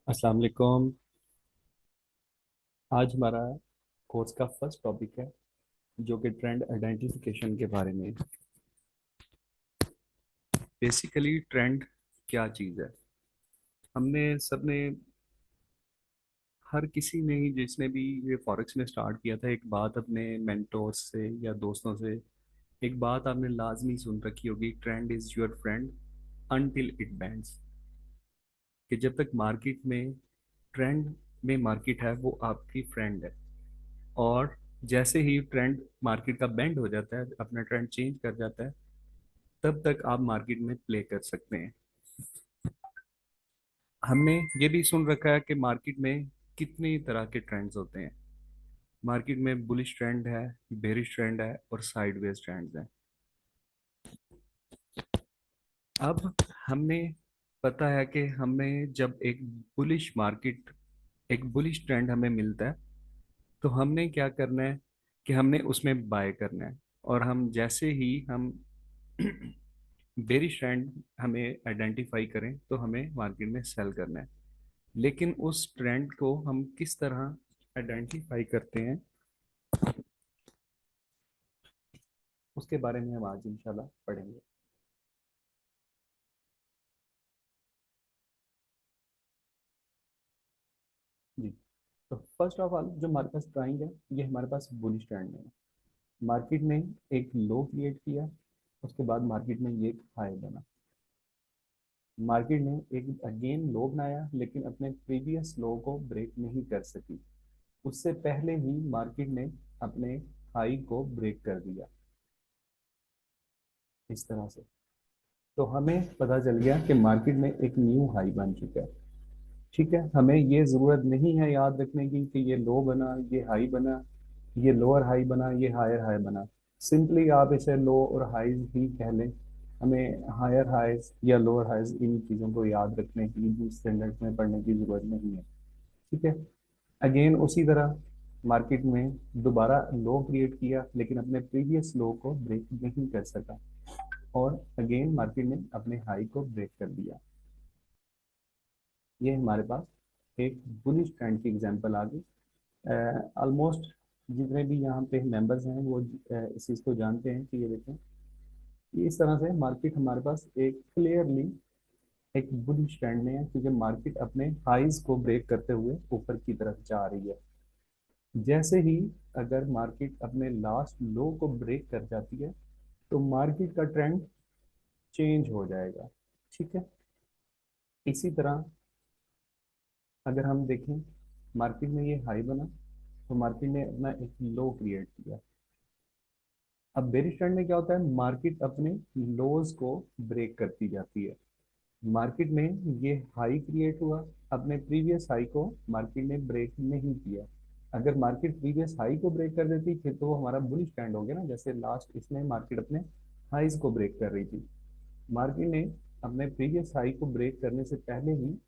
अस्सलाम वालेकुम। आज हमारा कोर्स का फर्स्ट टॉपिक है जो कि ट्रेंड आइडेंटिफिकेशन के बारे में। बेसिकली ट्रेंड क्या चीज़ है? हमने सबने, हर किसी ने ही जिसने भी ये फॉरेक्स में स्टार्ट किया था, एक बात अपने मेंटोर्स से या दोस्तों से, एक बात आपने लाजमी सुन रखी होगी, trend is your friend until it bands. कि जब तक मार्केट में ट्रेंड में मार्केट है वो आपकी फ्रेंड है। और जैसे ही ट्रेंड मार्केट का बेंड हो जाता है, अपना ट्रेंड चेंज कर जाता है, तब तक आप मार्केट में प्ले कर सकते हैं। हमने ये भी सुन रखा है कि मार्केट में कितनी तरह के ट्रेंड्स होते हैं। मार्केट में बुलिश ट्रेंड है, बेरिश ट्रेंड है और साइडवेज ट्रेंड्स हैं। अब हमने पता है कि हमें जब एक बुलिश ट्रेंड हमें मिलता है, तो हमने क्या करना है कि हमने उसमें बाय करना है। और हम जैसे ही हम बेरिश ट्रेंड हमें आइडेंटिफाई करें तो हमें मार्केट में सेल करना है। लेकिन उस ट्रेंड को हम किस तरह आइडेंटिफाई करते हैं, उसके बारे में हम आज इंशाल्लाह पढ़ेंगे। जी। तो फर्स्ट ऑफ ऑल जो हमारे पास ट्राइंग है, ये हमारे पास बुलिश ट्रेंड में है। मार्केट ने एक लो क्रिएट किया, उसके बाद मार्केट में ये एक हाई बना। मार्केट ने एक अगेन लो बनाया, लेकिन अपने प्रीवियस लो को ब्रेक नहीं कर सकी। उससे पहले ही मार्केट ने अपने हाई को ब्रेक कर दिया, इस तरह से। तो हमें पता चल गया कि मार्केट में एक न्यू हाई बन चुका है। ठीक है, हमें ये ज़रूरत नहीं है याद रखने की कि ये लो बना, ये हाई बना, ये लोअर हाई बना, ये हायर हाई बना। सिंपली आप इसे लो और हाईज ही कह लें। हमें हायर हाइज या लोअर हाइज इन चीज़ों को याद रखने की, स्टैंडर्ड में पढ़ने की ज़रूरत नहीं है। ठीक है। अगेन उसी तरह मार्केट में दोबारा लो क्रिएट किया, लेकिन अपने प्रीवियस लो को ब्रेक नहीं कर सका। और अगेन मार्केट ने अपने हाई को ब्रेक कर दिया। ये हमारे पास एक बुलिश ट्रेंड की एग्जांपल आ गई। ऑलमोस्ट जितने भी यहाँ पे मेंबर्स हैं वो इस चीज़ को जानते हैं कि ये देखें कि इस तरह से मार्केट हमारे पास एक क्लियरली एक बुलिश ट्रेंड में है, क्योंकि मार्केट अपने हाइज को ब्रेक करते हुए ऊपर की तरफ जा रही है। जैसे ही अगर मार्केट अपने लास्ट लो को ब्रेक कर जाती है, तो मार्केट का ट्रेंड चेंज हो जाएगा। ठीक है। इसी तरह अगर हम देखें, मार्केट में ये हाई बना, तो मार्केट ने अपना एक लो क्रिएट किया। अब बेरिश ट्रेंड में क्या होता है, मार्केट अपने लोज को ब्रेक करती जाती है। मार्केट में ये हाई क्रिएट हुआ, अपने प्रीवियस हाई को मार्केट ने ब्रेक नहीं किया। अगर मार्केट प्रीवियस हाई को ब्रेक कर देती फिर तो वो हमारा बुलिश ट्रेंड हो गया ना। जैसे लास्ट इसमें मार्केट अपने हाईज को ब्रेक कर रही थी, मार्केट ने अपने प्रीवियस हाई को ब्रेक करने से पहले ही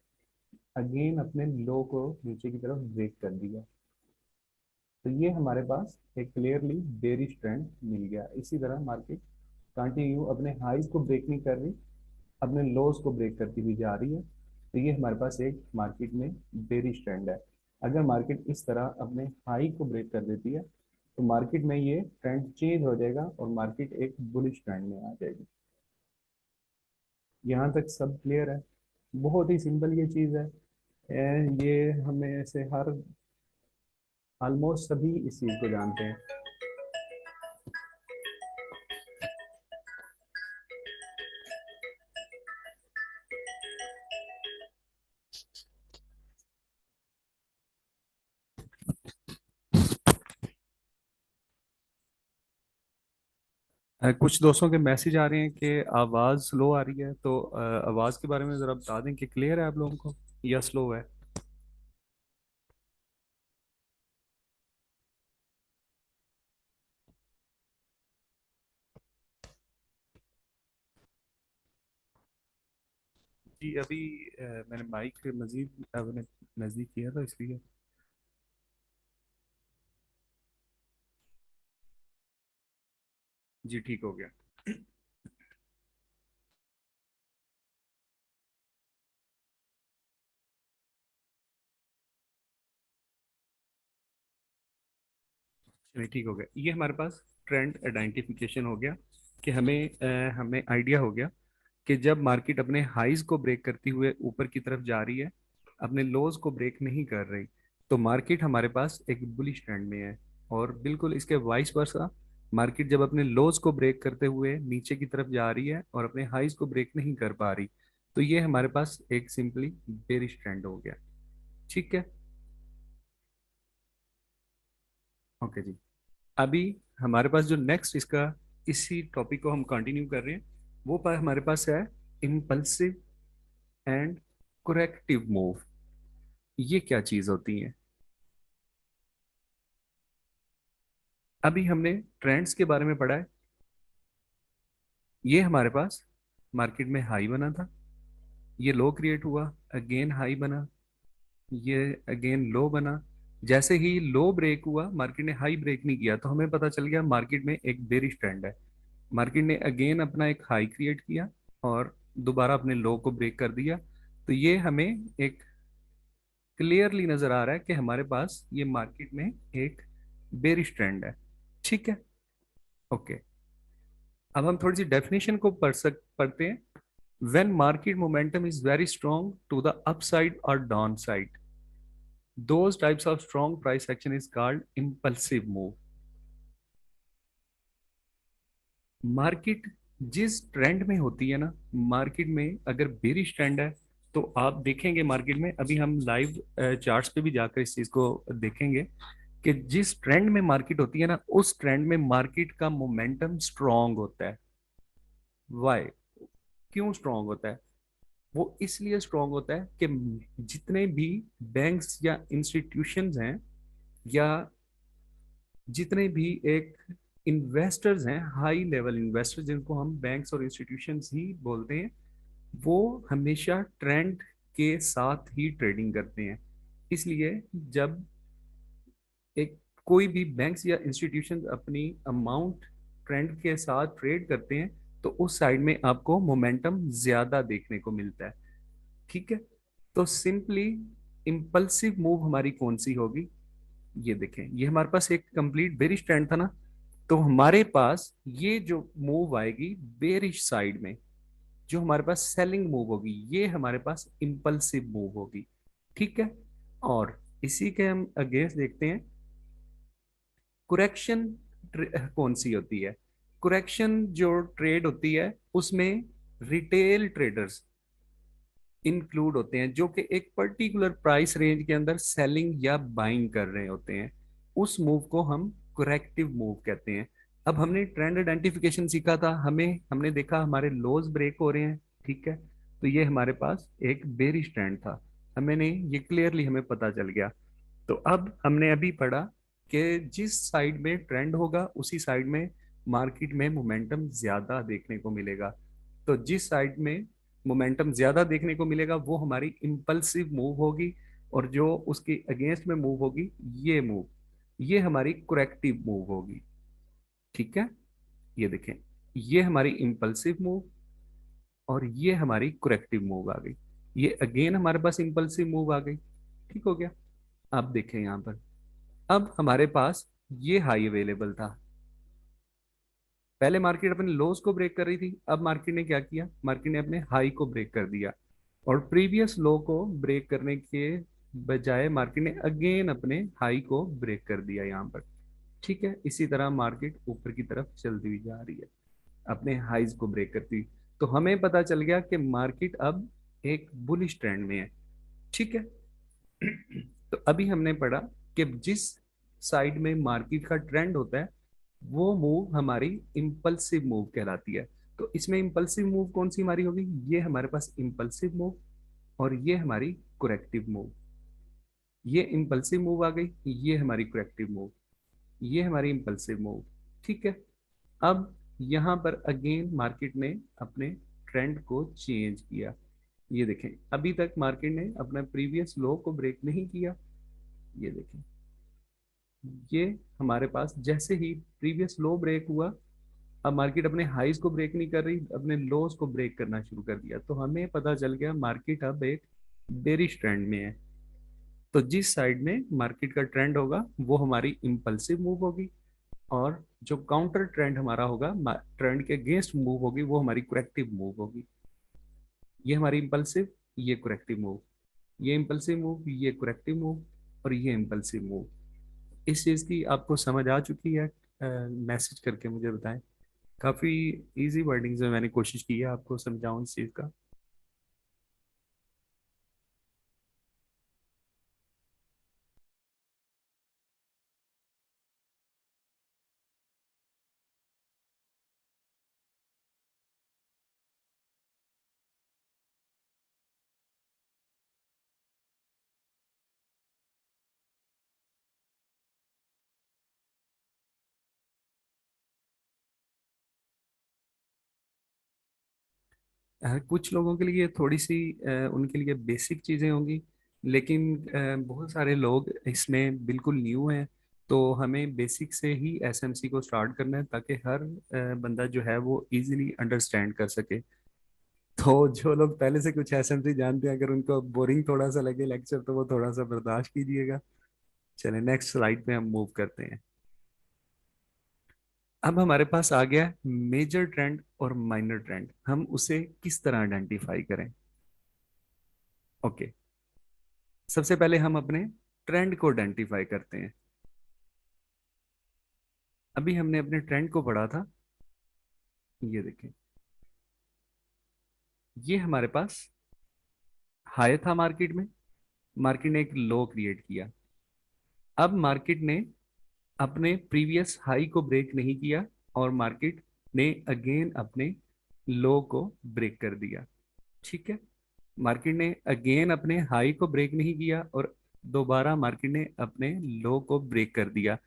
अगेन अपने लो को नीचे की तरफ ब्रेक कर दिया। तो ये हमारे पास एक क्लियरली बेरिश ट्रेंड मिल गया। इसी तरह मार्केट कंटिन्यू अपने हाईज को ब्रेक नहीं कर रही, अपने लोज को ब्रेक करती हुई जा रही है। तो ये हमारे पास एक मार्केट में बेरिश ट्रेंड है। अगर मार्केट इस तरह अपने हाई को ब्रेक कर देती है, तो मार्केट में ये ट्रेंड चेंज हो जाएगा और मार्केट एक बुलिश ट्रेंड में आ जाएगी। यहाँ तक सब क्लियर है? बहुत ही सिंपल ये चीज़ है। ये हमें से हर ऑलमोस्ट सभी इस चीज़ को जानते हैं। कुछ दोस्तों के मैसेज आ रहे हैं कि आवाज़ स्लो आ रही है, तो आवाज़ के बारे में ज़रा बता दें कि क्लियर है आप लोगों को या स्लो है। जी अभी मैंने माइक मजीद अपने नज़दीक किया था इसलिए। जी ठीक हो गया। चलिए ठीक हो गया, ये हमारे पास ट्रेंड आइडेंटिफिकेशन हो गया कि हमें आइडिया हो गया कि जब मार्केट अपने हाईज को ब्रेक करती हुए ऊपर की तरफ जा रही है, अपने लोज को ब्रेक नहीं कर रही, तो मार्केट हमारे पास एक बुलिश ट्रेंड में है। और बिल्कुल इसके वाइस वर्सा, मार्केट जब अपने लोज को ब्रेक करते हुए नीचे की तरफ जा रही है और अपने हाईज को ब्रेक नहीं कर पा रही, तो ये हमारे पास एक सिंपली बेरिश ट्रेंड हो गया। ठीक है, ओके जी। अभी हमारे पास जो नेक्स्ट इसका, इसी टॉपिक को हम कंटिन्यू कर रहे हैं, वो हमारे पास है इम्पल्सिव एंड करेक्टिव मूव। ये क्या चीज होती है? अभी हमने ट्रेंड्स के बारे में पढ़ा है। ये हमारे पास मार्केट में हाई बना था, ये लो क्रिएट हुआ, अगेन हाई बना, ये अगेन लो बना। जैसे ही लो ब्रेक हुआ, मार्केट ने हाई ब्रेक नहीं किया, तो हमें पता चल गया मार्केट में एक बेरिश ट्रेंड है। मार्केट ने अगेन अपना एक हाई क्रिएट किया और दोबारा अपने लो को ब्रेक कर दिया। तो ये हमें एक क्लियरली नजर आ रहा है कि हमारे पास ये मार्केट में एक बेरिश ट्रेंड है। ठीक है, ओके। अब हम थोड़ी सी डेफिनेशन को पढ़ते हैं। When market momentum is very strong to the upside और downside, those types of strong price action is called impulsive move। Market जिस ट्रेंड में होती है ना, मार्केट में अगर बेरिश ट्रेंड है, तो आप देखेंगे मार्केट में, अभी हम लाइव चार्ट्स पे भी जाकर इस चीज को देखेंगे कि जिस ट्रेंड में मार्केट होती है ना, उस ट्रेंड में मार्केट का मोमेंटम स्ट्रांग होता है। वाई? क्यों स्ट्रांग होता है? वो इसलिए स्ट्रांग होता है कि जितने भी बैंक्स या इंस्टीट्यूशंस हैं, या जितने भी एक इन्वेस्टर्स हैं, हाई लेवल इन्वेस्टर्स जिनको हम बैंक्स और इंस्टीट्यूशंस ही बोलते हैं, वो हमेशा ट्रेंड के साथ ही ट्रेडिंग करते हैं। इसलिए जब एक कोई भी बैंक्स या इंस्टीट्यूशन अपनी अमाउंट ट्रेंड के साथ ट्रेड करते हैं, तो उस साइड में आपको मोमेंटम ज्यादा देखने को मिलता है। ठीक है, तो सिंपली इम्पल्सिव मूव हमारी कौन सी होगी? ये देखें, ये हमारे पास एक कंप्लीट बेरिश ट्रेंड था ना, तो हमारे पास ये जो मूव आएगी बेरिश साइड में, जो हमारे पास सेलिंग मूव होगी, ये हमारे पास इम्पल्सिव मूव होगी। ठीक है, और इसी के हम अगेंस्ट देखते हैं कुरेक्शन कौन सी होती है। कुरेक्शन जो ट्रेड होती है, उसमें रिटेल ट्रेडर्स इंक्लूड होते हैं, जो कि एक पर्टिकुलर प्राइस रेंज के अंदर सेलिंग या बाइंग कर रहे होते हैं। उस मूव को हम करेक्टिव मूव कहते हैं। अब हमने ट्रेंड आइडेंटिफिकेशन सीखा था, हमने देखा हमारे लोज ब्रेक हो रहे हैं। ठीक है, तो ये हमारे पास एक बेरिश ट्रेंड था, हमें नहीं, ये क्लियरली हमें पता चल गया। तो अब हमने अभी पढ़ा कि जिस साइड में ट्रेंड होगा, उसी साइड में मार्केट में मोमेंटम ज्यादा देखने को मिलेगा। तो जिस साइड में मोमेंटम ज्यादा देखने को मिलेगा, वो हमारी इम्पल्सिव मूव होगी, और जो उसके अगेंस्ट में मूव होगी, ये मूव, ये हमारी करेक्टिव मूव होगी। ठीक है, ये देखें, ये हमारी इम्पल्सिव मूव और ये हमारी करेक्टिव मूव आ गई। ये अगेन हमारे पास इम्पल्सिव मूव आ गई। ठीक हो गया। अब देखें यहां पर, अब हमारे पास ये हाई अवेलेबल था। पहले मार्केट अपने लोज को ब्रेक कर रही थी, अब मार्केट ने क्या किया, मार्केट ने अपने हाई को ब्रेक कर दिया, और प्रीवियस लो को ब्रेक करने के बजाय मार्केट ने अगेन अपने हाई को ब्रेक कर दिया यहाँ पर। ठीक है, इसी तरह मार्केट ऊपर की तरफ चलती हुई जा रही है, अपने हाइज को ब्रेक करती हुई। तो हमें पता चल गया कि मार्केट अब एक बुलिश ट्रेंड में है। ठीक है, तो अभी हमने पढ़ा कि जिस साइड में मार्केट का ट्रेंड होता है, वो मूव हमारी इम्पल्सिव मूव कहलाती है। तो इसमें इम्पल्सिव मूव कौन सी हमारी होगी? ये हमारे पास इम्पल्सिव मूव, और ये हमारी करेक्टिव मूव। ये इम्पल्सिव मूव आ गई, ये हमारी करेक्टिव मूव, ये हमारी इम्पल्सिव मूव। ठीक है, अब यहाँ पर अगेन मार्केट ने अपने ट्रेंड को चेंज किया। ये देखें, अभी तक मार्केट ने अपना प्रीवियस लो को ब्रेक नहीं किया। ये देखें, ये हमारे पास जैसे ही प्रीवियस लो ब्रेक हुआ, अब मार्केट अपने हाईज को ब्रेक नहीं कर रही, अपने लोज को ब्रेक करना शुरू कर दिया। तो हमें पता चल गया मार्केट अब एक बेरिश ट्रेंड में है। तो जिस साइड में मार्केट का ट्रेंड होगा, वो हमारी इम्पल्सिव मूव होगी, और जो काउंटर ट्रेंड हमारा होगा, ट्रेंड के अगेंस्ट मूव होगी, वो हमारी करेक्टिव मूव होगी। ये हमारी इंपल्सिव, ये करेक्टिव मूव, ये इंपल्सिव मूव, ये करेक्टिव मूव, और ये इंपल्सिव मूव। इस चीज की आपको समझ आ चुकी है? मैसेज करके मुझे बताएं। काफी इजी वर्डिंग्स में मैंने कोशिश की है आपको समझाऊं इस चीज का। कुछ लोगों के लिए थोड़ी सी उनके लिए बेसिक चीजें होंगी, लेकिन बहुत सारे लोग इसमें बिल्कुल न्यू हैं। तो हमें बेसिक से ही एसएमसी को स्टार्ट करना है, ताकि हर बंदा जो है वो इजीली अंडरस्टैंड कर सके। तो जो लोग पहले से कुछ एसएमसी जानते हैं, अगर उनको बोरिंग थोड़ा सा लगे लेक्चर, तो वो थोड़ा सा बर्दाश्त कीजिएगा। चलिए नेक्स्ट स्लाइड पे हम मूव करते हैं। अब हमारे पास आ गया मेजर ट्रेंड और माइनर ट्रेंड, हम उसे किस तरह आइडेंटिफाई करें? ओके, सबसे पहले हम अपने ट्रेंड को आइडेंटिफाई करते हैं। अभी हमने अपने ट्रेंड को पढ़ा था, ये देखें, ये हमारे पास हाई था मार्केट में, मार्केट ने एक लो क्रिएट किया। अब मार्केट ने अपने प्रीवियस हाई को ब्रेक नहीं किया, और मार्केट ने अगेन अपने लो को ब्रेक कर दिया। ठीक है, मार्केट ने अगेन अपने हाई को ब्रेक नहीं किया, और दोबारा मार्केट ने अपने लो को ब्रेक कर दिया।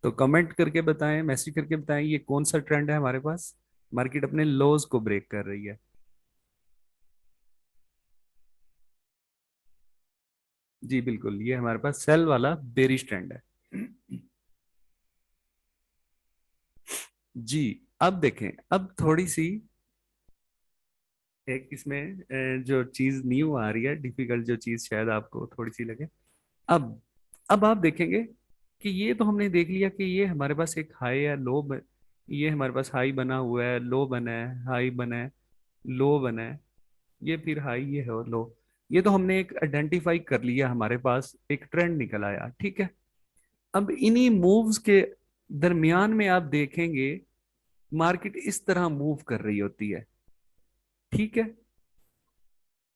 तो कमेंट करके बताएं, मैसेज करके बताएं, ये कौन सा ट्रेंड है हमारे पास? मार्केट अपने लोज को ब्रेक कर रही है। जी बिल्कुल, ये हमारे पास सेल वाला बेरिश ट्रेंड है। जी, अब देखें, अब थोड़ी सी एक इसमें जो चीज न्यू आ रही है, डिफिकल्ट जो चीज शायद आपको थोड़ी सी लगे। अब अब आप देखेंगे कि ये तो हमने देख लिया कि ये हमारे पास एक हाई है, ये हमारे पास हाई बना हुआ है, लो बना है, हाई बना है, लो बना है, ये फिर हाई, ये है और लो। ये तो हमने एक आइडेंटिफाई कर लिया, हमारे पास एक ट्रेंड निकल आया। ठीक है, अब इन्हीं मूव्स के दरमियान में आप देखेंगे मार्केट इस तरह मूव कर रही होती है। ठीक है,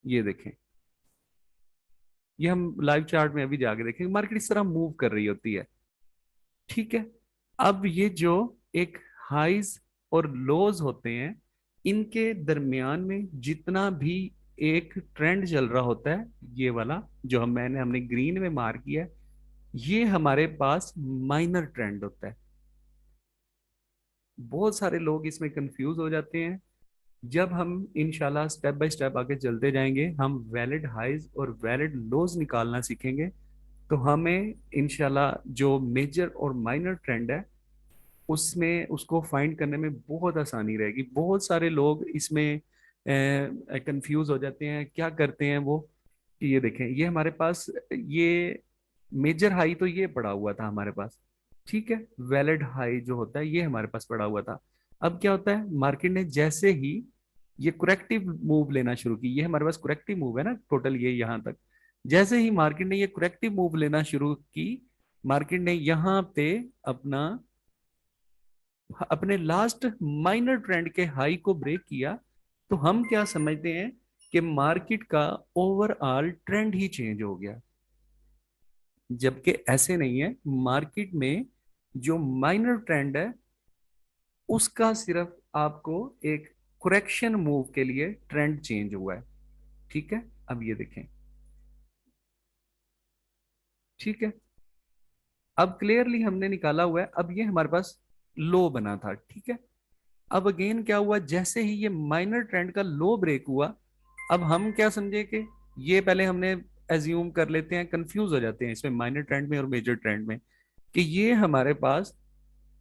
ये देखें, ये हम लाइव चार्ट में अभी जाके देखेंगे, मार्केट इस तरह मूव कर रही होती है। ठीक है, अब ये जो एक हाइज और लोज होते हैं, इनके दरमियान में जितना भी एक ट्रेंड चल रहा होता है, ये वाला जो हमने ग्रीन में मार्क किया है, ये हमारे पास माइनर ट्रेंड होता है। बहुत सारे लोग इसमें कंफ्यूज हो जाते हैं। जब हम इंशाल्लाह स्टेप बाय स्टेप आगे चलते जाएंगे, हम वैलिड हाइज और वैलिड लोज निकालना सीखेंगे, तो हमें इंशाल्लाह जो मेजर और माइनर ट्रेंड है, उसमें उसको फाइंड करने में बहुत आसानी रहेगी। बहुत सारे लोग इसमें कंफ्यूज हो जाते हैं, क्या करते हैं वो, कि ये देखें, ये हमारे पास ये मेजर हाई तो ये पड़ा हुआ था हमारे पास। ठीक है, वैलिड हाई जो होता है ये हमारे पास पड़ा हुआ था। अब क्या होता है, मार्केट ने जैसे ही ये करेक्टिव मूव लेना शुरू की, ये हमारे पास करेक्टिव मूव है ना टोटल, ये यहाँ तक, जैसे ही मार्केट ने ये करेक्टिव मूव लेना शुरू की, मार्केट ने यहाँ पे अपना अपने लास्ट माइनर ट्रेंड के हाई को ब्रेक किया, तो हम क्या समझते हैं कि मार्केट का ओवरऑल ट्रेंड ही चेंज हो गया। जबकि ऐसे नहीं है, मार्केट में जो माइनर ट्रेंड है, उसका सिर्फ आपको एक करेक्शन मूव के लिए ट्रेंड चेंज हुआ है। ठीक है, अब ये देखें, ठीक है, अब क्लियरली हमने निकाला हुआ है, अब ये हमारे पास लो बना था। ठीक है, अब अगेन क्या हुआ, जैसे ही ये माइनर ट्रेंड का लो ब्रेक हुआ, अब हम क्या समझे कि ये पहले हमने एज्यूम कर लेते हैं, कंफ्यूज हो जाते हैं इसमें माइनर ट्रेंड में और मेजर ट्रेंड में, कि ये हमारे पास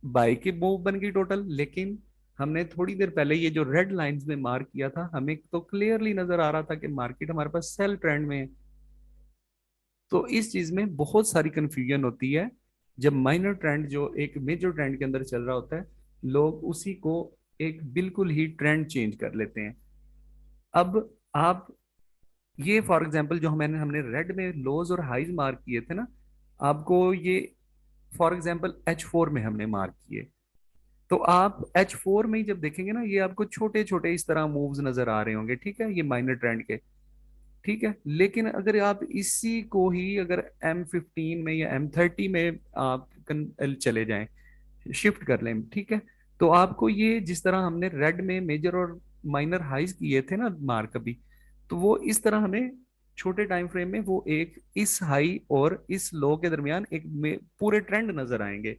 बाई की मूव बन गई टोटल। लेकिन हमने थोड़ी देर पहले ये जो रेड लाइंस में मार्क किया था, हमें तो क्लियरली नजर आ रहा था कि मार्केट हमारे पास सेल ट्रेंड में है। तो इस चीज में बहुत सारी कंफ्यूजन होती है। जब माइनर ट्रेंड जो एक मेजर ट्रेंड के अंदर चल रहा होता है, लोग उसी को एक बिल्कुल ही ट्रेंड चेंज कर लेते हैं। अब आप ये फॉर एग्जांपल जो हमने रेड में लोज और हाईज मार्क किए थे ना, आपको ये फॉर एग्जांपल H4 में हमने मार्क किए, तो आप H4 में ही जब देखेंगे ना, ये आपको छोटे छोटे इस तरह मूव्स नजर आ रहे होंगे, ठीक है, ये माइनर ट्रेंड के। ठीक है, लेकिन अगर आप इसी को ही अगर M15 में या M30 में आप चले जाएं, शिफ्ट कर लें, ठीक है, तो आपको ये जिस तरह हमने रेड में मेजर और माइनर हाइज किए थे ना मार्क अभी, तो वो इस तरह हमें छोटे टाइम फ्रेम में वो एक इस हाई और इस लो के दरमियान एक पूरे ट्रेंड नजर आएंगे।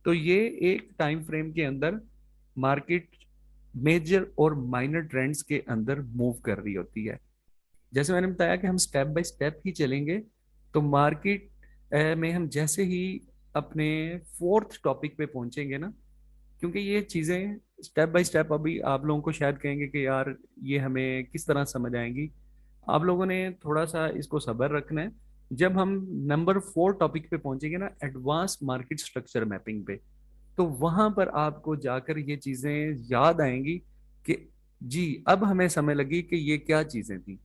तो ये एक टाइम फ्रेम के अंदर मार्केट मेजर और माइनर ट्रेंड्स के अंदर मूव कर रही होती है। जैसे मैंने बताया कि हम स्टेप बाय स्टेप ही चलेंगे, तो मार्केट में हम जैसे ही अपने फोर्थ टॉपिक पे पहुंचेंगे ना, क्योंकि ये चीज़ें स्टेप बाय स्टेप अभी आप लोगों को शायद कहेंगे कि यार ये हमें किस तरह समझ आएंगी, आप लोगों ने थोड़ा सा इसको सब्र रखना है। जब हम नंबर 4 टॉपिक पे पहुंचेंगे ना, एडवांस मार्केट स्ट्रक्चर मैपिंग पे, तो वहां पर आपको जाकर ये चीजें याद आएंगी कि जी अब हमें समय लगी कि ये क्या चीजें थी।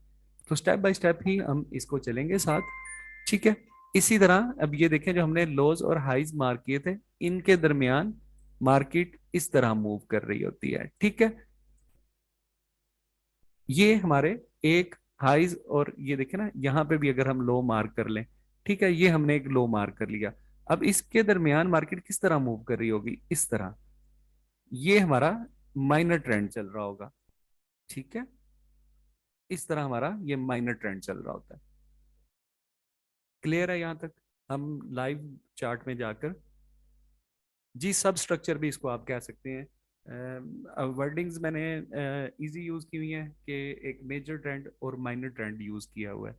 तो स्टेप बाय स्टेप ही हम इसको चलेंगे साथ, ठीक है। इसी तरह अब ये देखें, जो हमने लोज और हाइज मार्क किए थे, इनके दरमियान मार्केट इस तरह मूव कर रही होती है, ठीक है। ये हमारे एक हाइज, और ये देखें ना यहाँ पे भी अगर हम लो मार्क कर लें, ठीक है, ये हमने एक लो मार्क कर लिया। अब इसके दरमियान मार्केट किस तरह मूव कर रही होगी, इस तरह, ये हमारा माइनर ट्रेंड चल रहा होगा, ठीक है। इस तरह हमारा ये माइनर ट्रेंड चल रहा होता है। क्लियर है यहाँ तक? हम लाइव चार्ट में जाकर, जी सब स्ट्रक्चर भी इसको आप कह सकते हैं। वर्डिंग्स मैंने इजी यूज की हुई है कि एक मेजर ट्रेंड और माइनर ट्रेंड यूज किया हुआ है।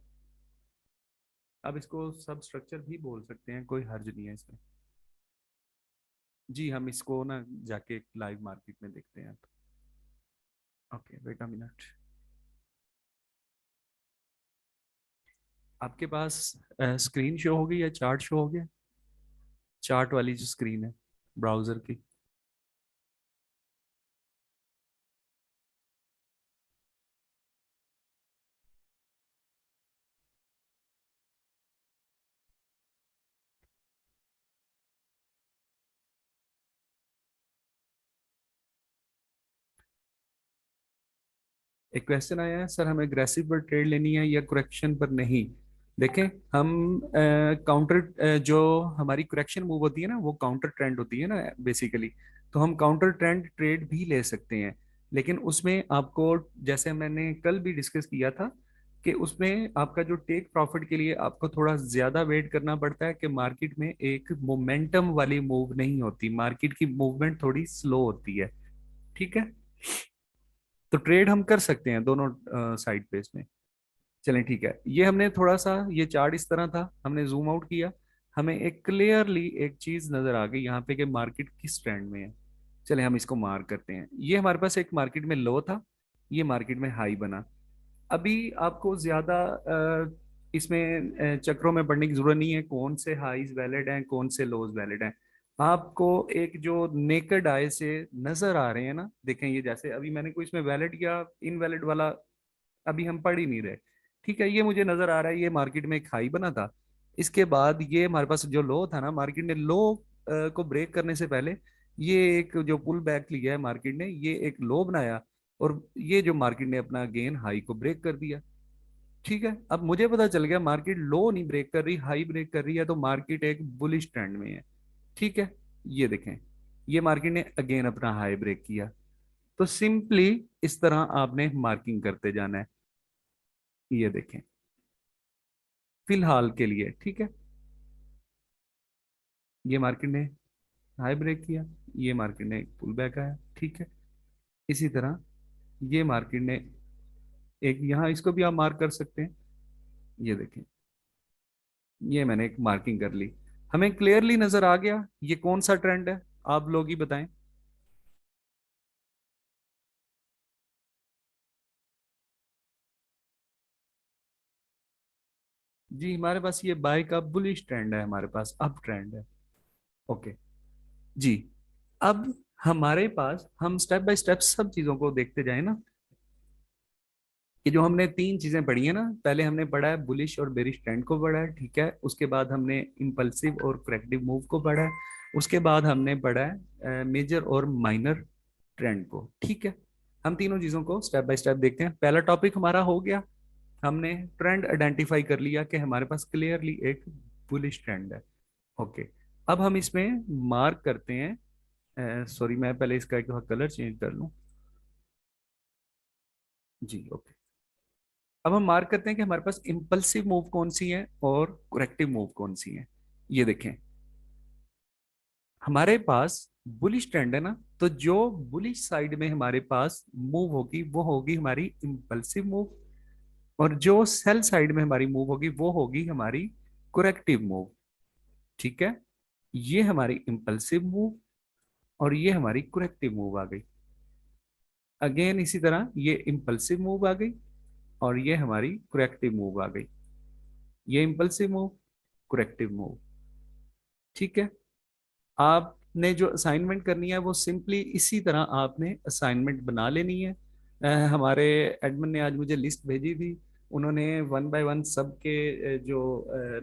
अब इसको सब स्ट्रक्चर भी बोल सकते हैं, कोई हर्ज नहीं है इसमें। जी हम इसको ना जाके लाइव मार्केट में देखते हैं। Okay wait a minute. आपके पास स्क्रीन शो होगी या चार्ट शो हो गया? चार्ट वाली जो स्क्रीन है ब्राउजर की। एक क्वेश्चन आया है, सर हमें एग्रेसिव पर ट्रेड लेनी है या करेक्शन पर नहीं? देखें, हम काउंटर जो हमारी करेक्शन मूव होती है ना, वो काउंटर ट्रेंड होती है ना बेसिकली। तो हम काउंटर ट्रेंड ट्रेड भी ले सकते हैं, लेकिन उसमें आपको, जैसे मैंने कल भी डिस्कस किया था, कि उसमें आपका जो टेक प्रॉफिट के लिए आपको थोड़ा ज्यादा वेट करना पड़ता है, कि मार्केट में एक मोमेंटम वाली मूव नहीं होती, मार्केट की मूवमेंट थोड़ी स्लो होती है, ठीक है। तो ट्रेड हम कर सकते हैं दोनों साइड पे इसमें। चलें ठीक है, ये हमने थोड़ा सा ये चार्ट इस तरह था, हमने जूम आउट किया, हमें एक क्लियरली एक चीज नजर आ गई यहाँ पे कि मार्केट किस ट्रेंड में है। चले हम इसको मार्क करते हैं, ये हमारे पास एक मार्केट में लो था, ये मार्केट में हाई बना। अभी आपको ज्यादा इसमें चक्रों में पड़ने की जरूरत नहीं है, कौन से हाईज वैलिड हैं कौन से लोज वैलिड हैं। आपको एक जो नेकेड आई से नजर आ रहे हैं ना, देखें ये जैसे अभी मैंने कोई इसमें वैलिड या इनवैलिड वाला अभी हम पढ़ ही नहीं रहे, ठीक है। ये मुझे नजर आ रहा है, ये मार्केट में एक हाई बना था, इसके बाद ये हमारे पास जो लो था ना, मार्केट ने लो को ब्रेक करने से पहले ये एक जो पुल बैक लिया है मार्केट ने, ये एक लो बनाया, और ये जो मार्केट ने अपना गेन हाई को ब्रेक कर दिया, ठीक है। अब मुझे पता चल गया मार्केट लो नहीं ब्रेक कर रही, हाई ब्रेक कर रही है, तो मार्केट एक बुलिश ट्रेंड में है, ठीक है। ये देखें, ये मार्केट ने अगेन अपना हाई ब्रेक किया। तो सिंपली इस तरह आपने मार्किंग करते जाना है, ये देखें फिलहाल के लिए, ठीक है। ये मार्केट ने हाई ब्रेक किया, ये मार्केट ने एक पुल बैक आया, ठीक है। इसी तरह ये मार्केट ने एक, यहाँ इसको भी आप मार्क कर सकते हैं, ये देखें, ये मैंने एक मार्किंग कर ली। हमें क्लियरली नजर आ गया ये कौन सा ट्रेंड है, आप लोग ही बताएं। जी हमारे पास ये बाय का बुलिश ट्रेंड है, हमारे पास अप ट्रेंड है, ओके जी। अब हमारे पास हम स्टेप बाय स्टेप सब चीजों को देखते जाए ना, कि जो हमने तीन चीजें पढ़ी है ना, पहले हमने पढ़ा है बुलिश और बेरिश ट्रेंड को पढ़ा है, ठीक है। उसके बाद हमने इम्पल्सिव और करेक्टिव मूव को पढ़ा है। उसके बाद हमने पढ़ा है मेजर और माइनर ट्रेंड को, ठीक है। हम तीनों चीजों को स्टेप बाय स्टेप देखते हैं। पहला टॉपिक हमारा हो गया, हमने ट्रेंड आइडेंटिफाई कर लिया कि हमारे पास क्लियरली एक बुलिश ट्रेंड है। ओके, अब हम इसमें मार्क करते हैं, सॉरी मैं पहले इसका एक कलर चेंज कर लूं। जी ओके। अब हम मार्क करते हैं कि हमारे पास इंपल्सिव मूव कौन सी है और करेक्टिव मूव कौन सी है। ये देखें, हमारे पास बुलिश ट्रेंड है ना, तो जो बुलिश साइड में हमारे पास मूव होगी वो होगी हमारी इंपल्सिव मूव, और जो सेल साइड में हमारी मूव होगी वो होगी हमारी करेक्टिव मूव, ठीक है। ये हमारी इंपल्सिव मूव और ये हमारी करेक्टिव मूव आ गई। अगेन इसी तरह ये इंपल्सिव मूव आ गई और ये हमारी करेक्टिव मूव आ गई। ये इंपल्सिव मूव, करेक्टिव मूव, ठीक है। आपने जो असाइनमेंट करनी है वो सिंपली इसी तरह आपने असाइनमेंट बना लेनी है। हमारे एडमिन ने आज मुझे लिस्ट भेजी थी, उन्होंने वन बाय वन सबके जो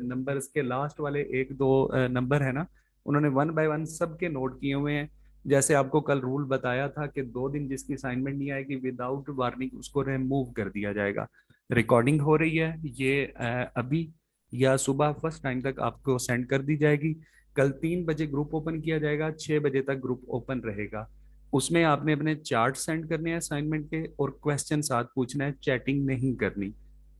नंबर्स के लास्ट वाले एक दो नंबर है ना, उन्होंने वन बाय वन सबके नोट किए हुए हैं। जैसे आपको कल रूल बताया था कि 2 दिन जिसकी असाइनमेंट नहीं आएगी विदाउट वार्निंग उसको रिमूव कर दिया जाएगा। रिकॉर्डिंग हो रही है, ये अभी या सुबह फर्स्ट टाइम तक आपको सेंड कर दी जाएगी। कल 3 बजे ग्रुप ओपन किया जाएगा, 6 बजे तक ग्रुप ओपन रहेगा। उसमें आपने अपने चार्ट सेंड करने हैं असाइनमेंट के और क्वेश्चन साथ पूछना है, चैटिंग नहीं करनी।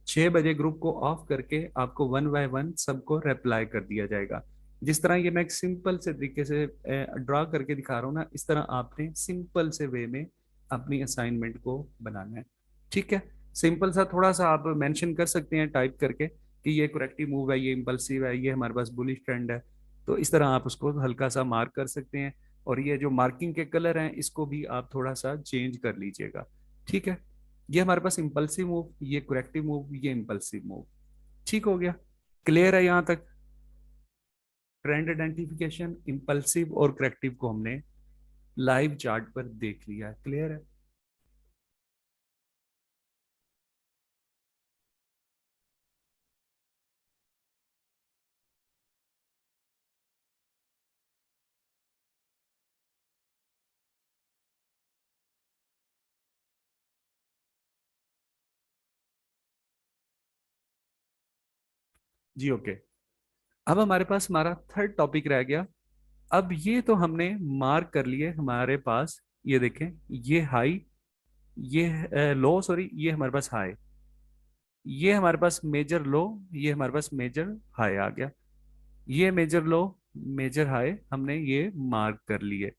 6 बजे ग्रुप को ऑफ करके आपको वन बाय वन सबको रिप्लाई कर दिया जाएगा। जिस तरह ये मैं एक सिंपल से तरीके से ड्रा करके दिखा रहा हूँ ना, इस तरह आपने सिंपल से वे में अपनी असाइनमेंट को बनाना है, ठीक है। सिंपल सा थोड़ा सा आप मेंशन कर सकते हैं टाइप करके कि ये करेक्टिव मूव है, ये इम्पल्सिव है, ये हमारे पास बुलिश ट्रेंड है। तो इस तरह आप उसको हल्का सा मार्क कर सकते हैं। और ये जो मार्किंग के कलर हैं इसको भी आप थोड़ा सा चेंज कर लीजिएगा, ठीक है। ये हमारे पास इंपल्सिव मूव, ये करेक्टिव मूव, ये इंपल्सिव मूव, ठीक हो गया। क्लियर है यहाँ तक? ट्रेंड आइडेंटिफिकेशन, इंपल्सिव और करेक्टिव को हमने लाइव चार्ट पर देख लिया, क्लियर है। जी ओके। अब हमारे पास हमारा थर्ड टॉपिक रह गया। अब ये तो हमने मार्क कर लिए हमारे पास, ये देखें, ये हाई, ये लो, सॉरी ये हमारे पास हाई, ये हमारे पास मेजर लो, ये हमारे पास मेजर हाई आ गया। ये मेजर लो, मेजर हाई हमने ये मार्क कर लिए,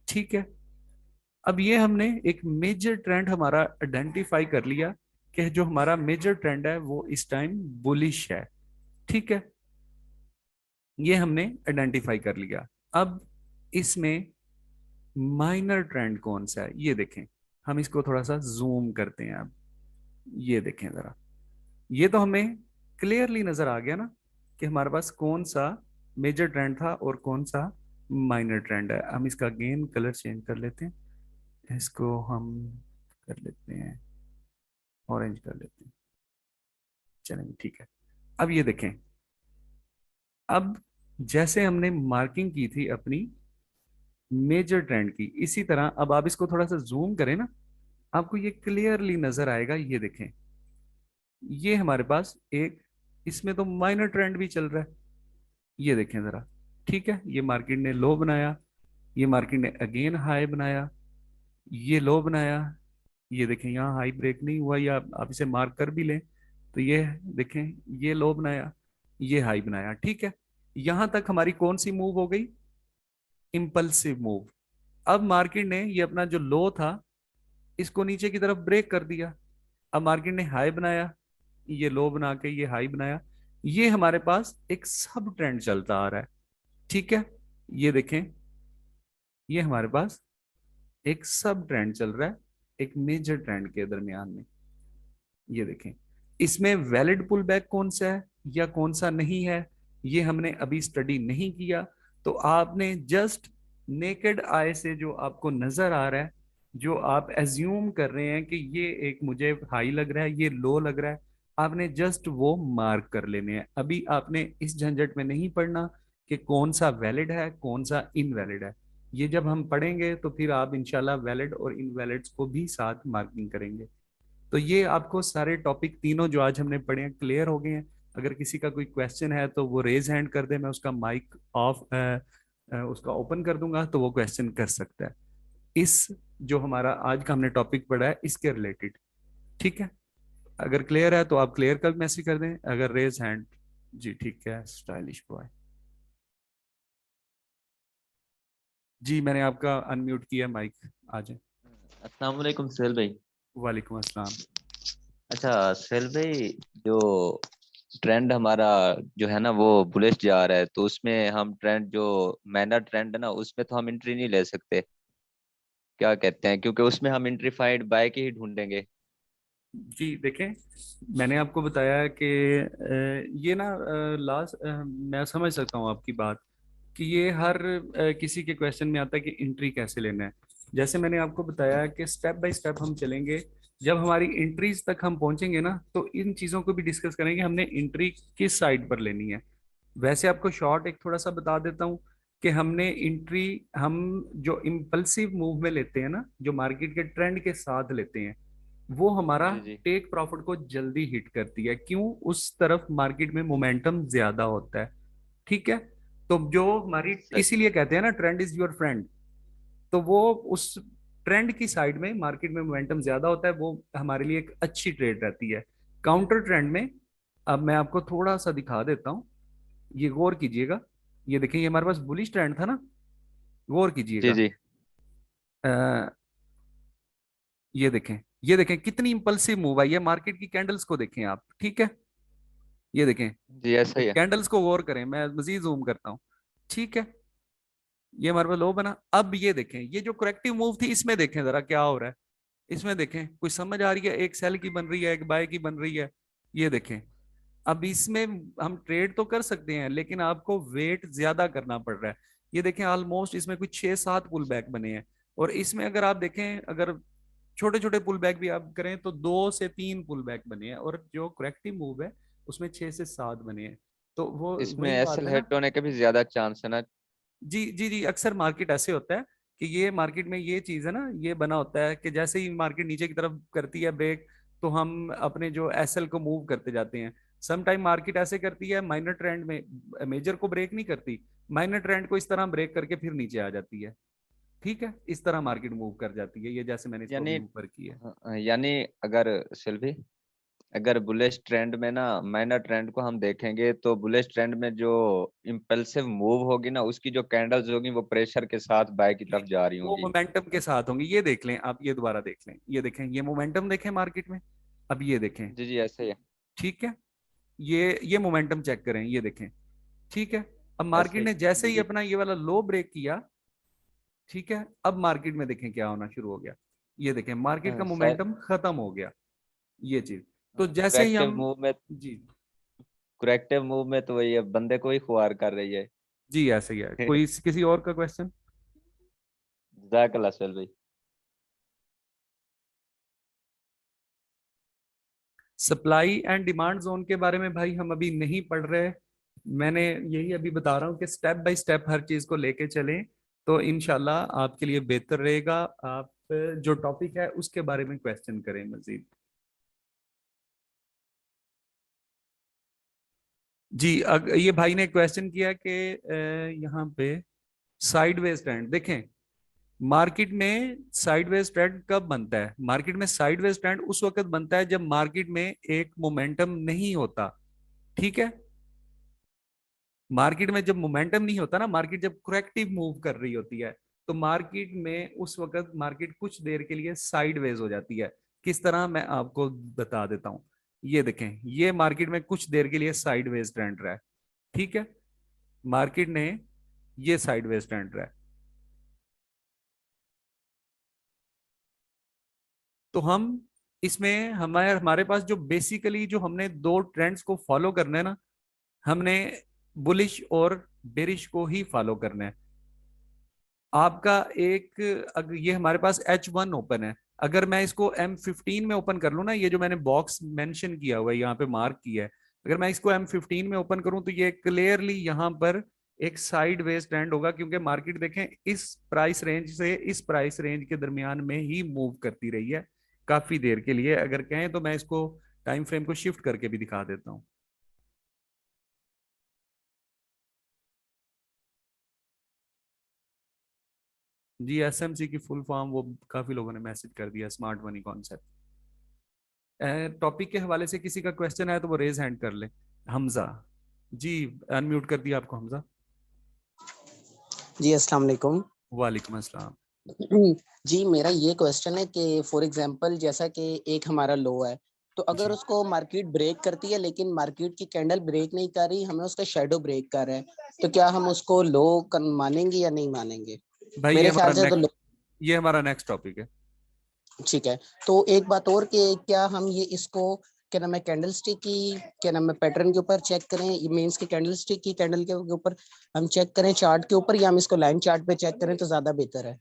ठीक है। अब ये हमने एक मेजर ट्रेंड हमारा आइडेंटिफाई कर लिया कि जो हमारा मेजर ट्रेंड है वो इस टाइम बुलिश है, ठीक है। ये हमने आइडेंटिफाई कर लिया। अब इसमें माइनर ट्रेंड कौन सा है ये देखें। हम इसको थोड़ा सा जूम करते हैं। अब ये देखें जरा, ये तो हमें क्लियरली नजर आ गया ना कि हमारे पास कौन सा मेजर ट्रेंड था और कौन सा माइनर ट्रेंड है। हम इसका अगेन कलर चेंज कर लेते हैं, इसको हम कर लेते हैं ऑरेंज कर लेते हैं, चलेंगे ठीक है। अब ये देखें, अब जैसे हमने मार्किंग की थी अपनी मेजर ट्रेंड की, इसी तरह अब आप इसको थोड़ा सा जूम करें ना, आपको ये क्लियरली नजर आएगा। ये देखें, ये हमारे पास एक, इसमें तो माइनर ट्रेंड भी चल रहा है। ये देखें जरा, ठीक है। ये मार्केट ने लो बनाया, ये मार्केट ने अगेन हाई बनाया, ये लो बनाया। ये देखें यहाँ हाई ब्रेक नहीं हुआ, या आप इसे मार्क कर भी लें तो ये देखें, ये लो बनाया, ये हाई बनाया, ठीक है। यहां तक हमारी कौन सी मूव हो गई? Impulsive move. अब मार्केट ने ये अपना जो लो था इसको नीचे की तरफ ब्रेक कर दिया। अब मार्केट ने हाई बनाया, ये लो बना के ये हाई बनाया। ये हमारे पास एक सब ट्रेंड चलता आ रहा है, ठीक है। ये देखें, ये हमारे पास एक सब ट्रेंड चल रहा है एक मेजर ट्रेंड के दरमियान में। ये देखें, इसमें वैलिड पुल बैक कौन सा है या कौन सा नहीं है ये हमने अभी स्टडी नहीं किया। तो आपने जस्ट नेकेड आई से जो आपको नजर आ रहा है, जो आप एज्यूम कर रहे हैं कि ये एक मुझे हाई लग रहा है, ये लो लग रहा है, आपने जस्ट वो मार्क कर लेने हैं। अभी आपने इस झंझट में नहीं पड़ना कि कौन सा वैलिड है कौन सा इनवैलिड है। ये जब हम पढ़ेंगे तो फिर आप इंशाल्लाह वैलिड और इनवैलिड्स को भी साथ मार्किंग करेंगे। तो ये आपको सारे टॉपिक तीनों जो आज हमने पढ़े हैं क्लियर हो गए हैं। अगर किसी का कोई क्वेश्चन है तो वो रेज हैंड कर दे, मैं उसका माइक ऑफ उसका ओपन कर दूंगा तो वो क्वेश्चन कर सकता है इस जो हमारा आज का हमने टॉपिक पढ़ा है इसके रिलेटेड। ठीक है, अगर क्लियर है तो आप क्लियर का मैसेज कर दें, अगर रेज हैंड। जी ठीक है स्टाइलिश बॉय। जी मैंने आपका अनम्यूट किया माइक, आ जाए। अस्सलाम वालेकुम सोहेल भाई। वालेकुम अस्सलाम। अच्छा सोहेल भाई, जो ट्रेंड हमारा जो है ना वो बुलिश जा रहा है, तो उसमें हम ट्रेंड जो मैनर ट्रेंड है ना उसमें तो हम एंट्री नहीं ले सकते, क्या कहते हैं, क्योंकि उसमें हम एंट्रीफाइड बाय के ही ढूंढेंगे। जी देखें, मैंने आपको बताया कि ये ना लास्ट मैं समझ सकता हूँ आपकी बात कि ये हर किसी के क्वेश्चन में आता है कि एंट्री कैसे लेना है। जैसे मैंने आपको बताया कि स्टेप बाय स्टेप हम चलेंगे। जब हमारी एंट्रीज तक हम पहुंचेंगे ना तो इन चीज़ों को भी डिस्कस करेंगे हमने एंट्री किस साइड पर लेनी है। वैसे आपको शॉर्ट एक थोड़ा सा बता देता हूँ कि हमने एंट्री हम जो इम्पल्सिव मूव में लेते हैं ना, जो मार्केट के ट्रेंड के साथ लेते हैं, वो हमारा जी जी। टेक प्रॉफिट को जल्दी हिट करती है। क्यों? उस तरफ मार्केट में मोमेंटम ज्यादा होता है। ठीक है, तो जो हमारी सही। इसीलिए कहते हैं ना ट्रेंड इज योर फ्रेंड। तो वो उस ट्रेंड की साइड में मार्केट में मोमेंटम ज्यादा होता है, वो हमारे लिए एक अच्छी ट्रेड रहती है। काउंटर ट्रेंड में अब मैं आपको थोड़ा सा दिखा देता हूँ, ये गौर कीजिएगा। ये देखिए ये हमारे पास बुलिश ट्रेंड था ना, गौर जी कीजिएगा। जी ये देखें, ये देखें कितनी इंपल्सिव मूव आई है मार्केट की। कैंडल्स को देखें आप, ठीक है, ये देखें जी, ऐसा ही है। कैंडल्स को गौर करें, मैं मजीद जूम करता हूँ। ठीक है, ये हमारे पास लो बना। अब ये देखें ये जो करेक्टिव मूव थी इसमें देखें जरा क्या हो रहा है। इसमें देखें कुछ समझ आ रही है? एक सेल की बन रही है एक बाय की बन रही है। ये देखें, अब इसमें हम ट्रेड तो कर सकते हैं लेकिन आपको वेट ज्यादा करना पड़ रहा है। ये देखें ऑलमोस्ट इसमें कुछ 6-7 पुल बैक बने हैं। और इसमें अगर आप देखें, अगर छोटे छोटे पुल बैक भी आप करें तो 2 से 3 पुल बैक बने हैं, और जो करेक्टिव मूव है उसमें 6 से 7 बने हैं। तो वो इसमें वही बात एसएल है ना। हिट होने के भी ज्यादा चांस है ना। जी जी जी, अक्सर मार्केट ऐसे होता है कि ये मार्केट में ये चीज है ना, ये बना होता है कि जैसे ही मार्केट नीचे की तरफ करती है ब्रेक, तो हम अपने जो एसएल को मूव करते जाते हैं। सम टाइम मार्केट ऐसे करती है माइनर ट्रेंड में, मेजर को ब्रेक नहीं करती, माइनर ट्रेंड को इस तरह ब्रेक करके फिर नीचे आ जाती है। ठीक है, इस तरह मार्केट मूव कर जाती है, ये जैसे मैंने इसको यानी अभी ऊपर किया है। यानी अगर सेल्फी, अगर बुलिश ट्रेंड में ना माइनर ट्रेंड को हम देखेंगे, तो बुलिश ट्रेंड में जो इम्पल्सिव मूव होगी ना उसकी जो कैंडल्स होगी वो प्रेशर के साथ बाय की जी तरफ जा रही वो होंगी। मोमेंटम के साथ होंगे, ये देख लें आप, ये दोबारा देख लें, ये देखें ये मोमेंटम देखें मार्केट में। अब ये देखें, जी जी, ऐसे ही है। ठीक है, ये मोमेंटम चेक करें, ये देखें। ठीक है, अब ऐसे मार्केट ही। ने जैसे जी ही जी। अपना ये वाला लो ब्रेक किया, ठीक है, अब मार्केट में देखें क्या होना शुरू हो गया। ये देखें मार्केट का मोमेंटम खत्म हो गया, ये चीज। तो जैसे ही करेक्टिव हम, मूव में, जी करेक्टिव मूव में तो वही है, बंदे को ही खुआर कर रही है। जी ऐसे ही है। कोई किसी और का क्वेश्चन? जज़ाकल्लाह सोहेल भाई। सप्लाई एंड डिमांड जोन के बारे में भाई हम अभी नहीं पढ़ रहे। मैंने यही अभी बता रहा हूँ कि स्टेप बाय स्टेप हर चीज को लेके चलें तो इनशाला आपके लिए बेहतर रहेगा। आप जो टॉपिक है उसके बारे में क्वेश्चन करें मजीद। जी ये भाई ने क्वेश्चन किया कि यहाँ पे साइडवेज ट्रेंड देखें। मार्केट में साइडवेज ट्रेंड कब बनता है? मार्केट में साइडवेज ट्रेंड उस वक्त बनता है जब मार्केट में एक मोमेंटम नहीं होता। ठीक है, मार्केट में जब मोमेंटम नहीं होता ना, मार्केट जब करेक्टिव मूव कर रही होती है, तो मार्केट में उस वक्त मार्केट कुछ देर के लिए साइडवेज हो जाती है। किस तरह, मैं आपको बता देता हूं। ये देखें, ये मार्केट में कुछ देर के लिए साइडवेज ट्रेंड रहा है। ठीक है, मार्केट ने ये साइडवेज ट्रेंड रहा है। तो हम इसमें हमारे हमारे पास जो बेसिकली जो हमने दो ट्रेंड्स को फॉलो करना है ना, हमने बुलिश और बेरिश को ही फॉलो करना है। आपका एक, अगर ये हमारे पास H1 ओपन है, अगर मैं इसको M15 में ओपन कर लूँ ना, ये जो मैंने बॉक्स मेंशन किया हुआ है यहाँ पे मार्क किया है, अगर मैं इसको M15 में ओपन करूँ तो ये क्लियरली यहाँ पर एक साइड वेज ट्रेंड होगा, क्योंकि मार्केट देखें इस प्राइस रेंज से इस प्राइस रेंज के दरमियान में ही मूव करती रही है काफी देर के लिए। अगर कहें तो मैं इसको टाइम फ्रेम को शिफ्ट करके भी दिखा देता हूँ। जी, SMC की फुल फॉर्म वो काफी लोगों ने मैसेज कर दिया, स्मार्ट मनी कॉन्सेप्ट। टॉपिक के हवाले से किसी का क्वेश्चन है तो वो रेज हैंड कर ले। हमजा जी, अनम्यूट कर दिया आपको हमजा। जी अस्सलाम वालेकुम। वालेकुम अस्सलाम। जी मेरा ये क्वेश्चन है कि फॉर एग्जांपल जैसा कि एक हमारा लो है, तो अगर जी उसको मार्केट ब्रेक करती है लेकिन मार्केट की कैंडल ब्रेक नहीं कर रही, हमें उसका शेडो ब्रेक कर रहा है, तो क्या हम उसको लो मानेंगे या नहीं मानेंगे? भाई, मेरे ख्याल से तो लो। ये हमारा नेक्स्ट टॉपिक है। ठीक है, तो एक बात और कि क्या हम ये इसको क्या नाम है कैंडल स्टिक की क्या नाम है पैटर्न के ऊपर चेक करें, ये मींस की कैंडल स्टिक की कैंडल के ऊपर हम चेक करें चार्ट के ऊपर, या हम इसको लाइन चार्ट पे चेक करें तो ज्यादा बेहतर है?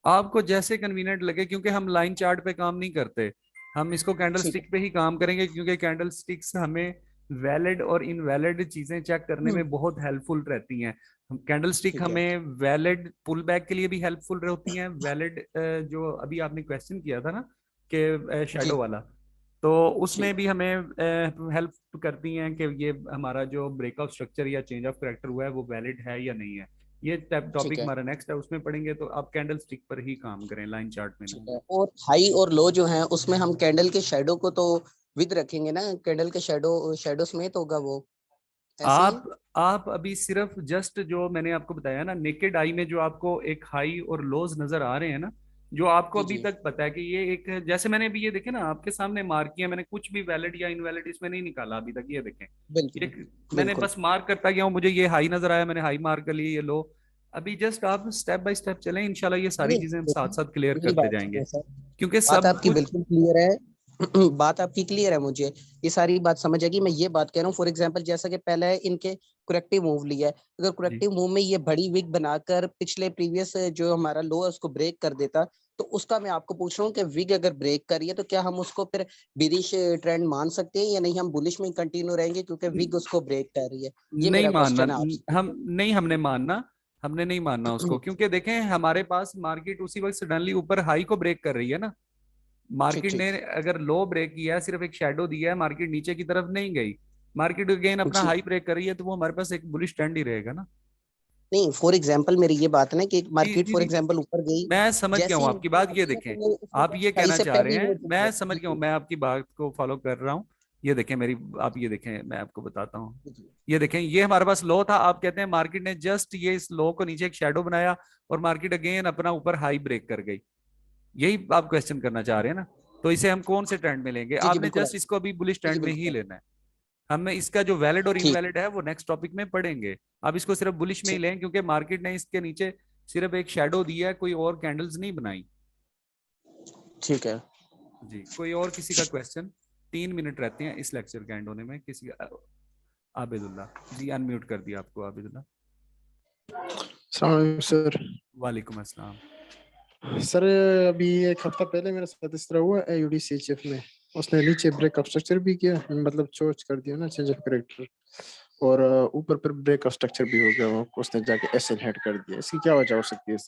आपको जैसे कन्वीनियंट लगे, क्योंकि हम लाइन चार्ट पे काम नहीं करते, हम इसको कैंडल ठीक स्टिक पे ही काम करेंगे, क्योंकि कैंडल स्टिक्स हमें वैलिड और इनवैलिड चीजें चेक करने है। में बहुत हेल्पफुल रहती हैं। कैंडल स्टिक ठीक है। हमें वैलिड पुल बैक के लिए भी हेल्पफुल होती हैं, वैलिड जो अभी आपने क्वेश्चन किया था ना कि जी शेडो वाला, तो जी उसमें भी हमें हेल्प करती हैं कि ये हमारा जो ब्रेकआउट स्ट्रक्चर या चेंज ऑफ करेक्टर हुआ है वो वैलिड है या नहीं है। ये ठीक टॉपिक है। हमारा नेक्स्ट है, उसमें पढ़ेंगे, तो आप कैंडल स्टिक पर ही काम करें, लाइन चार्ट में ठीक ना। है, और हाई और लो जो है उसमें हम कैंडल के शेडो को तो विद रखेंगे ना, कैंडल के शेडो शेडो समेत होगा वो, ऐसे ही? आप आप अभी सिर्फ जस्ट जो मैंने आपको बताया ना, नेकेड आई में जो आपको एक हाई और लोज नजर आ रहे हैं ना, जो आपको जी अभी जी तक पता है कि ये एक, जैसे मैंने अभी ये देखे ना आपके सामने मार्क किया, मैंने कुछ भी वैलिड या इनवैलिड इसमें नहीं निकाला अभी तक, ये देखें, बिल्कुल ये मैंने बिल्कुल। बस मार्क करता गया हूँ, मुझे ये हाई नजर आया, मैंने हाई मार्क कर लिया, ये लो। अभी जस्ट आप स्टेप बाय स्टेप चलें, इंशाल्लाह ये सारी नहीं चीजें हम साथ देखिए, साथ क्लियर मेरी करते बात जाएंगे, सुनिए सर, क्योंकि बात सब आपकी कुछ। बिल्कुल क्लियर है। बात आपकी क्लियर है, मुझे ये सारी बात समझ आएगी। मैं ये बात कह रहा हूँ फॉर एग्जांपल जैसा कि पहले इनके करेक्टिव मूव लिया है, अगर जी करेक्टिव मूव में ये बड़ी विग बनाकर पिछले प्रीवियस जो हमारा लो है उसको ब्रेक कर देता, तो उसका मैं आपको पूछ रहा हूँ कि विग अगर ब्रेक करी है तो क्या हम उसको फिर बिरिश ट्रेंड मान सकते हैं या नहीं, हम बुलिश में कंटिन्यू रहेंगे क्योंकि विग उसको ब्रेक कर रही है? ये नहीं मेरा मानना, क्वेश्चन है आपसे। हम नहीं, हमने मानना, हमने नहीं मानना उसको, क्योंकि देखें हमारे पास मार्केट उसी वक्त सडनली ऊपर हाई को ब्रेक कर रही है ना। ठीक मार्केट ने ठीक। अगर लो ब्रेक किया है, सिर्फ एक शेडो दिया है, मार्केट नीचे की तरफ नहीं गई, मार्केट अगेन अपना जी हाई ब्रेक कर रही है, तो वो हमारे पास एक बुलिश ट्रेंड ही रहेगा ना। नहीं, फॉर एग्जांपल मेरी ये बात है ना कि जी मार्केट जी फॉर जी, एग्जांपल ऊपर गई, मैं समझ गया जैसे हूँ ही आपकी नीचे बात, ये आती है तो देखें, वो आप ये हाई कहना से चाह पहले रहे ही हैं, हो जाती मैं है। समझ जी गया हूँ, जी मैं आपकी बात को फॉलो कर रहा हूँ। ये देखें मेरी, आप ये देखें, मैं आपको बताता हूँ। जी ये देखें, ये हमारे पास लो था, आप कहते हैं मार्केट ने जस्ट ये इस लो को नीचे एक शेडो बनाया, और मार्केट अगेन अपना ऊपर हाई ब्रेक कर गई, यही आप क्वेश्चन करना चाह रहे हैं ना। तो इसे हम कौन से ट्रेंड में लेंगे, जी जी आपने बिल्कुल जस्ट इसको अभी बुलिश जी जी ट्रेंड में ही बिल्कुल। लेना है। हमें इसका जो वैलिड और ठीक इनवैलिड है वो नेक्स्ट टॉपिक में पढ़ेंगे। आप इसको सिर्फ बुलिश में ही ठीक लें, क्योंकि मार्केट ने इसके नीचे सिर्फ एक शेडो दिया है, कोई और कैंडल्स नहीं बनाई। ठीक है। जी, कोई और किसी का क्वेश्चन? 3 मिनट रहते हैं इस लेक्चर के एंड होने में, किसी का? आबिदुल्ला जी, अनम्यूट कर दिया आपको, आबिदुल्ला। सर। वालेकुम अस्सलाम। सर अभी एक हफ्ता पहले मेरे साथ इस तरह हुआ AUD CHF में, उसने नीचे ब्रेक स्ट्रक्चर भी किया, मतलब चोच कर दिया ना, चेंज ऑफ करेक्टर, और ऊपर पर ब्रेक स्ट्रक्चर भी हो गया, वो उसने जाके SL हेड कर दिया। इसकी क्या वजह हो सकती है?